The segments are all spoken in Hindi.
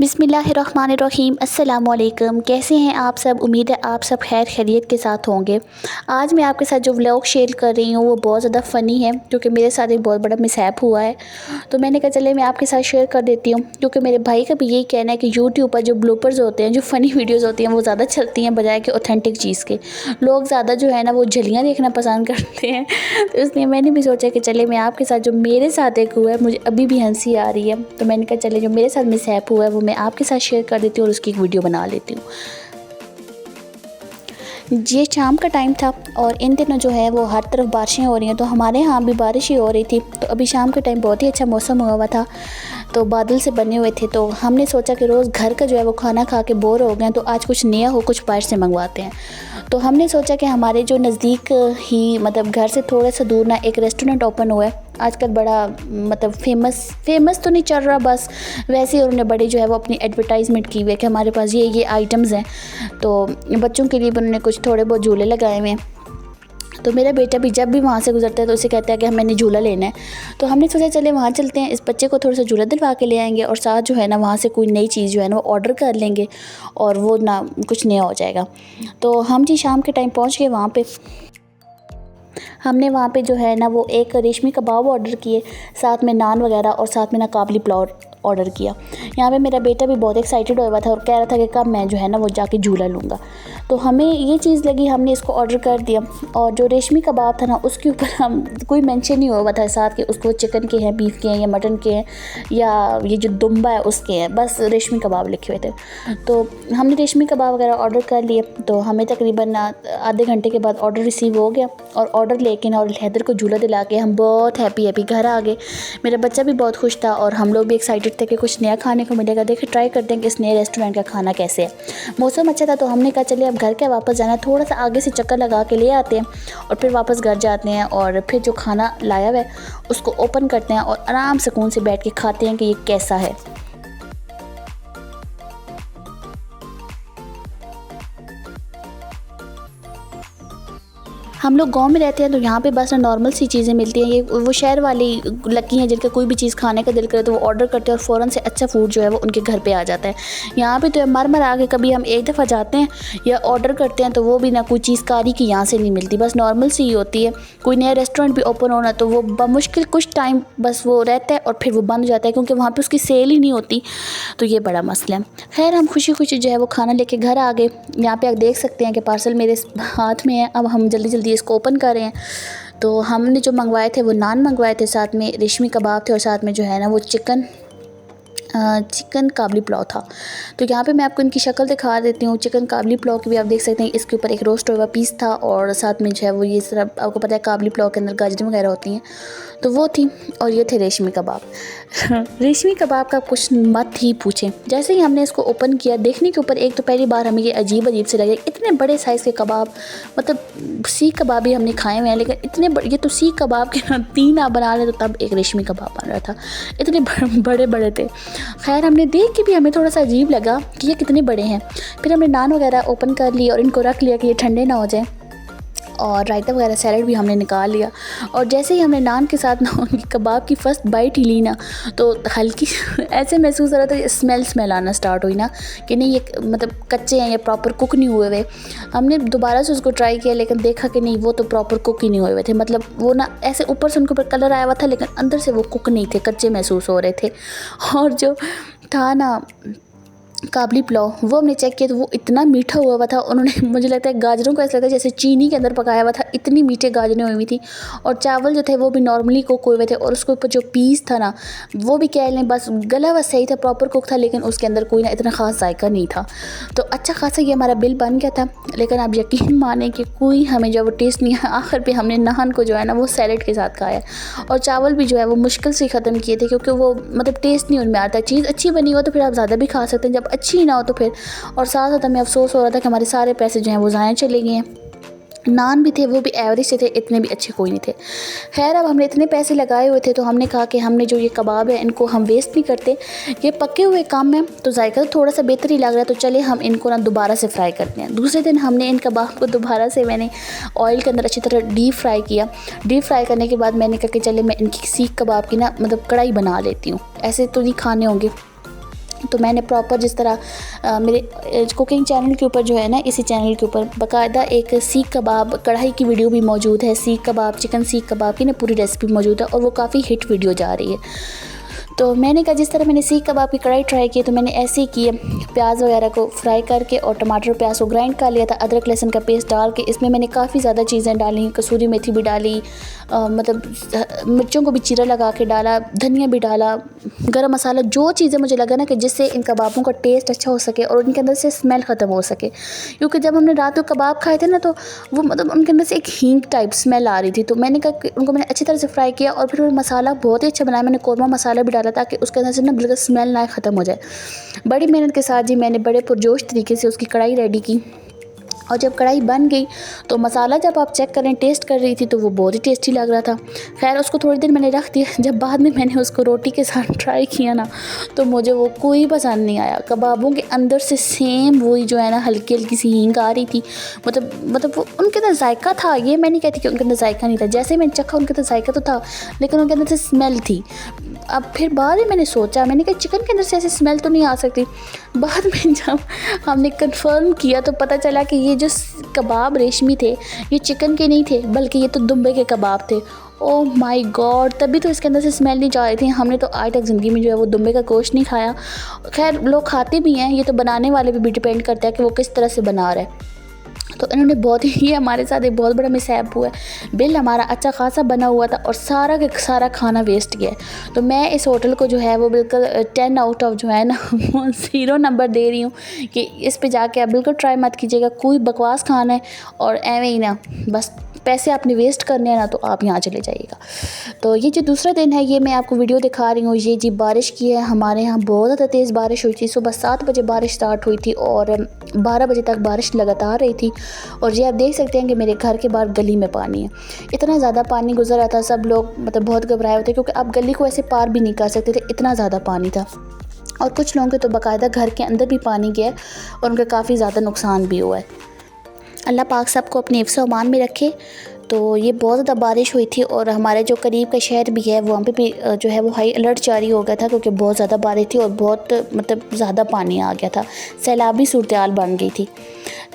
बिस्मिल्लाहिर्रहमानिर्रहीम। अस्सलाम वालेकुम। कैसे हैं आप सब? उम्मीद है आप सब खैर खैरियत के साथ होंगे। आज मैं आपके साथ जो व्लॉग शेयर कर रही हूँ वो बहुत ज़्यादा फ़नी है, क्योंकि मेरे साथ एक बहुत बड़ा मिसहैप हुआ है। तो मैंने कहा चले मैं आपके साथ शेयर कर देती हूँ, क्योंकि मेरे भाई का भी यही कहना है कि यूट्यूब पर जो ब्लूपर्स होते हैं, जो फ़नी वीडियोज़ होती हैं, वो ज़्यादा चलती हैं बजाय कि ऑथेंटिक चीज़ के। लोग ज़्यादा जो है ना वो झलियाँ देखना पसंद करते हैं। तो इसलिए मैंने भी सोचा कि चले मैं आपके साथ जो मेरे साथ एक हुआ है, मुझे अभी भी हंसी आ रही है, तो मैंने कहा चले जो मेरे साथ मिसहैप हुआ है वो मैं आपके साथ शेयर कर देती हूँ और उसकी एक वीडियो बना लेती हूँ। ये शाम का टाइम था और इन दिनों जो है वो हर तरफ बारिशें हो रही हैं, तो हमारे यहाँ भी बारिश ही हो रही थी। तो अभी शाम के टाइम बहुत ही अच्छा मौसम हुआ था, तो बादल से बने हुए थे। तो हमने सोचा कि रोज़ घर का जो है वो खाना खा के बोर हो गए, तो आज कुछ नया हो, कुछ बाहर से मंगवाते हैं। तो हमने सोचा कि हमारे जो नज़दीक ही मतलब घर से थोड़ा सा दूर ना एक रेस्टोरेंट ओपन हुआ है आजकल, बड़ा मतलब फेमस तो नहीं चल रहा, बस वैसे ही उन्होंने बड़ी जो है वो अपनी एडवर्टाइजमेंट की हुई है कि हमारे पास ये आइटम्स हैं। तो बच्चों के लिए भी उन्होंने कुछ थोड़े बहुत झूले लगाए हुए हैं। तो मेरा बेटा भी जब भी वहाँ से गुजरता है तो उसे कहता है कि मैंने झूला लेना है। तो हमने सोचा चले वहाँ चलते हैं, इस बच्चे को थोड़ा सा झूला दिलवा के ले आएंगे और साथ जो है ना वहाँ से कोई नई चीज़ जो है ना वो ऑर्डर कर लेंगे और वो ना कुछ नया हो जाएगा। तो हम जी शाम के टाइम पहुँच गए वहाँ पे। हमने वहाँ पे जो है ना वो एक रेशमी कबाब ऑर्डर किए, साथ में नान वगैरह और साथ में ना काबली पुलाव ऑर्डर किया। यहाँ पे मेरा बेटा भी बहुत एक्साइटेड हुआ था और कह रहा था कि कब मैं जो है ना वो जाके झूला लूँगा। तो हमें ये चीज़ लगी, हमने इसको ऑर्डर कर दिया। और जो रेशमी कबाब था ना उसके ऊपर हम कोई मेंशन नहीं हुआ था साथ कि उसको चिकन के हैं, बीफ के हैं या मटन के हैं या ये जो दुम्बा है उसके हैं, बस रेशमी कबाब लिखे हुए थे। तो हमने रेशमी कबाब वगैरह ऑर्डर कर लिए। तो हमें तकरीबन आधे घंटे के बाद ऑर्डर रिसीव हो गया और ऑर्डर लेके ना और हैदर को झूला दिला के हम बहुत हैप्पी घर आ गए। मेरा बच्चा भी बहुत खुश था और हम लोग भी एक्साइटेड थे कि कुछ नया खाने को मिलेगा। देखिए ट्राई करते हैं कि इस नए रेस्टोरेंट का खाना कैसे है। मौसम अच्छा था तो हमने कहा चलिए अब घर के वापस जाना है, थोड़ा सा आगे से चक्कर लगा के ले आते हैं और फिर वापस घर जाते हैं और फिर जो खाना लाया हुआ है उसको ओपन करते हैं और आराम सुकून से बैठ के खाते हैं कि ये कैसा है। हम लोग गांव में रहते हैं तो यहाँ पे बस नॉर्मल सी चीज़ें मिलती हैं। ये वो शहर वाली लकी हैं जिनका कोई भी चीज़ खाने का दिल करे तो वो ऑर्डर करते हैं और फ़ौरन से अच्छा फूड जो है वो उनके घर पे आ जाता है। यहाँ पे तो मर आके कभी हम एक दफ़ा जाते हैं या ऑर्डर करते हैं तो वो भी ना कोई चीज़ कारी की यहाँ से नहीं मिलती, बस नॉर्मल सी ही होती है। कोई नया रेस्टोरेंट भी ओपन होना तो वो बमुश्किल कुछ टाइम बस वो रहता है और फिर वो बंद हो जाता है, क्योंकि वहाँ पर उसकी सेल ही नहीं होती। तो ये बड़ा मसला है। खैर हम खुशी खुशी जो है वो खाना लेके घर आ गए। यहाँ पे आप देख सकते हैं कि पार्सल मेरे हाथ में है। अब हम जल्दी जल्दी इसको ओपन कर रहे हैं। तो हमने जो मंगवाए थे वो नान मंगवाए थे, साथ में रेशमी कबाब थे और साथ में जो है ना वो चिकन काबली पुलाव था। तो यहाँ पे मैं आपको इनकी शक्ल दिखा देती हूँ। चिकन काबली पुलाव की भी आप देख सकते हैं, इसके ऊपर एक रोस्ट हुआ पीस था और साथ में जो है वो ये सिर्फ आपको पता है काबली पुलाव के अंदर गाजर वगैरह होती हैं तो वो थी। और ये थे रेशमी कबाब। रेशमी कबाब का कुछ मत ही पूछें। जैसे ही हमने इसको ओपन किया, देखने के ऊपर एक तो पहली बार हमें ये अजीब से लगे, इतने बड़े साइज़ के कबाब। मतलब सीख कबाब भी हमने खाए हुए हैं लेकिन इतने ये तो सीख कबाब के 3 आप बना रहे तो तब एक रेशमी कबाब बन रहा था, इतने बड़े बड़े थे। खैर हमने देख के भी हमें थोड़ा सा अजीब लगा कि ये कितने बड़े हैं। फिर हमने नान वगैरह ओपन कर लिए और इनको रख लिया कि ये ठंडे ना हो जाए, और रायता वगैरह सैलड भी हमने निकाल लिया। और जैसे ही हमने नान के साथ ना उनकी कबाब की फ़र्स्ट बाइट ही ली ना तो हल्की ऐसे महसूस हो रहा था कि स्मेल आना स्टार्ट हुई ना कि नहीं ये मतलब कच्चे हैं, ये प्रॉपर कुक नहीं हुए हुए। हमने दोबारा से उसको ट्राई किया लेकिन देखा कि नहीं वो तो प्रॉपर कुक ही नहीं हुए हुए थे। मतलब वो ना ऐसे ऊपर से उनके ऊपर कलर आया हुआ था लेकिन अंदर से वो कुक नहीं थे, कच्चे महसूस हो रहे थे। और जो था ना काबली पुलाव वो हमने चेक किया तो वो इतना मीठा हुआ था। उन्होंने मुझे लगता है गाजरों को ऐसा लगता है जैसे चीनी के अंदर पकाया हुआ था, इतनी मीठे गाजरें हुई थी। और चावल जो थे वो भी नॉर्मली कुक हुए थे और उसके ऊपर जो पीस था ना वो भी कह लें बस गला हुआ सही था, प्रॉपर कुक था, लेकिन उसके अंदर कोई ना इतना ख़ास जायका नहीं था। तो अच्छा खासा ये हमारा बिल बन गया था, लेकिन आप यकीन माने कि कोई हमें जो वो टेस्ट नहीं है। आखिर पे हमने नान को जो है ना वो सैलड के साथ खाया और चावल भी जो है वो मुश्किल से ख़त्म किए थे, क्योंकि वो मतलब टेस्ट नहीं उनमें आता। चीज़ अच्छी बनी हो तो फिर आप ज़्यादा भी खा सकते हैं, जब अच्छी ना हो तो फिर। और साथ साथ हमें अफसोस हो रहा था कि हमारे सारे पैसे जो हैं वो ज़ाया चले गए हैं। नान भी थे वो भी एवरेज से थे, इतने भी अच्छे कोई नहीं थे। खैर अब हमने इतने पैसे लगाए हुए थे तो हमने कहा कि हमने जो ये कबाब है इनको हम वेस्ट नहीं करते, ये पके हुए काम है तो जायका तो थोड़ा सा बेहतर ही लग रहा है, तो चले हम इनको ना दोबारा से फ्राई करते हैं। दूसरे दिन हमने इन कबाब को दोबारा से मैंने ऑयल के अंदर अच्छी तरह डीप फ्राई किया। डीप फ्राई करने के बाद मैंने कहा कि चले मैं इनकी सीख कबाब की ना मतलब कढ़ाई बना लेती हूँ, ऐसे तो नहीं खाने होंगे तो मैंने प्रॉपर जिस तरह मेरे कुकिंग चैनल के ऊपर जो है ना, इसी चैनल के ऊपर बाकायदा एक सीख कबाब कढ़ाई की वीडियो भी मौजूद है। सीख कबाब, चिकन सीख कबाब की ना पूरी रेसिपी मौजूद है और वो काफ़ी हिट वीडियो जा रही है। तो मैंने कहा जिस तरह मैंने सीख कबाब की कढ़ाई ट्राई की, तो मैंने ऐसे ही किए। प्याज वगैरह को फ्राई करके और टमाटर प्याज को ग्राइंड कर लिया था। अदरक लहसुन का पेस्ट डाल के इसमें मैंने काफ़ी ज़्यादा चीज़ें डाली, कसूरी मेथी भी डाली, मतलब मिर्चों को भी चीरा लगा के डाला, धनिया भी डाला, गरम मसाला, जो चीज़ें मुझे लगा ना कि जिससे इन कबाबों का टेस्ट अच्छा हो सके और उनके अंदर से स्मेल ख़त्म हो सके। क्योंकि जब हमने रात को कबाब खाए थे ना, तो वो मतलब उनके अंदर से एक हींग टाइप स्मेल आ रही थी। तो मैंने कहा कि उनको मैंने अच्छी तरह से फ्राई किया और फिर वो मसाला बहुत ही अच्छा बनाया। मैंने कौरमा मसाला भी डाला ताकि उसके अंदर से ना बिल्कुल स्मेल ना ख़त्म हो जाए। बड़ी मेहनत के साथ जी मैंने बड़े पुरजोश तरीके से उसकी कढ़ाई रेडी की। और जब कढ़ाई बन गई तो मसाला जब आप चेक करें, टेस्ट कर रही थी, तो वो बहुत ही टेस्टी लग रहा था। खैर उसको थोड़ी देर मैंने रख दिया। जब बाद में मैंने उसको रोटी के साथ ट्राई किया ना, तो मुझे वो कोई पसंद नहीं आया। कबाबों के अंदर से सेम वही जो है ना हल्की हल्की सी हींग आ रही थी। मतलब वो उनके अंदर जायका था। ये मैं नहीं कहती कि उनके अंदर जायका नहीं था। जैसे मैंने चखा उनके अंदर जायका तो था, लेकिन उनके अंदर से स्मेल थी। अब फिर बाद में मैंने सोचा, मैंने कहा चिकन के अंदर से ऐसी स्मेल तो नहीं आ सकती। बाद में जब हमने कंफर्म किया तो पता चला कि ये जो कबाब रेशमी थे, ये चिकन के नहीं थे, बल्कि ये तो दुम्बे के कबाब थे। ओह माय गॉड, तभी तो इसके अंदर से स्मेल नहीं जा रही थी। हमने तो आज तक ज़िंदगी में जो है वो दुम्बे का गोश्त नहीं खाया। खैर लोग खाते भी हैं, ये तो बनाने वाले भी डिपेंड करता है कि वो किस तरह से बना रहा है। तो इन्होंने बहुत ही, ये हमारे साथ एक बहुत बड़ा मिसहैप हुआ है। बिल हमारा अच्छा खासा बना हुआ था और सारा का सारा खाना वेस्ट गया। तो मैं इस होटल को जो है वो बिल्कुल 10 आउट ऑफ जो है ना वो 0 नंबर दे रही हूँ कि इस पे जाके आप बिल्कुल ट्राई मत कीजिएगा। कोई बकवास खाना है और एवं ही ना, बस पैसे आपने वेस्ट करने हैं ना, तो आप यहाँ चले जाइएगा। तो ये जो दूसरा दिन है, ये मैं आपको वीडियो दिखा रही हूँ। ये जी बारिश की है, हमारे यहाँ बहुत ज़्यादा तेज़ बारिश हुई थी। सुबह 7 बजे बारिश स्टार्ट हुई थी और 12 बजे तक बारिश लगातार रही थी। और ये आप देख सकते हैं कि मेरे घर के बाहर गली में पानी है। इतना ज़्यादा पानी गुजर रहा था, सब लोग मतलब बहुत घबराए हुए थे, क्योंकि आप गली को ऐसे पार भी नहीं कर सकते थे, इतना ज़्यादा पानी था। और कुछ लोगों के तो बाकायदा घर के अंदर भी पानी गया और उनका काफ़ी ज़्यादा नुकसान भी हुआ है। अल्लाह पाक सबको अपने हिफ्ज़ व अमान में रखे। तो ये बहुत ज़्यादा बारिश हुई थी और हमारे जो करीब का शहर भी है वहाँ पे भी जो है वो हाई अलर्ट जारी हो गया था, क्योंकि बहुत ज़्यादा बारिश थी और बहुत मतलब ज़्यादा पानी आ गया था, सैलाबी सूरत हाल बन गई थी।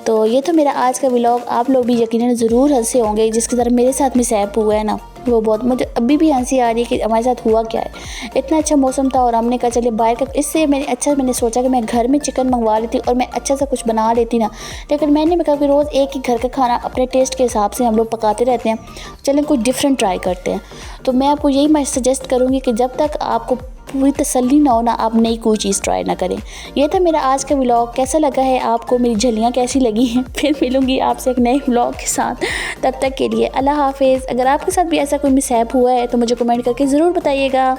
तो ये तो मेरा आज का व्लॉग, आप लोग भी यकीनन ज़रूर हंसे होंगे। जिसकी तरह मेरे साथ मिसहैप हुआ है ना, वो बहुत, मुझे अभी भी हंसी आ रही है कि हमारे साथ हुआ क्या है। इतना अच्छा मौसम था और हमने कहा चलिए बाहर का, इससे मैंने सोचा कि मैं घर में चिकन मंगवा लेती और मैं अच्छा सा कुछ बना लेती ना। लेकिन मैंने कहा कि रोज़ एक ही घर का खाना अपने टेस्ट के हिसाब से हम लोग पकाते रहते हैं, चलें कुछ डिफरेंट ट्राई करते हैं। तो मैं आपको यही मैं सजेस्ट करूँगी कि जब तक आपको पूरी तसल्ली ना हो ना, आप नई कोई चीज़ ट्राई ना करें। ये था मेरा आज का व्लॉग। कैसा लगा है आपको, मेरी झलियाँ कैसी लगी हैं? फिर मिलूँगी आपसे एक नए व्लॉग के साथ। तब तक के लिए अल्लाह हाफिज़। अगर आपके साथ भी ऐसा कोई मिसहैप हुआ है तो मुझे कमेंट करके ज़रूर बताइएगा।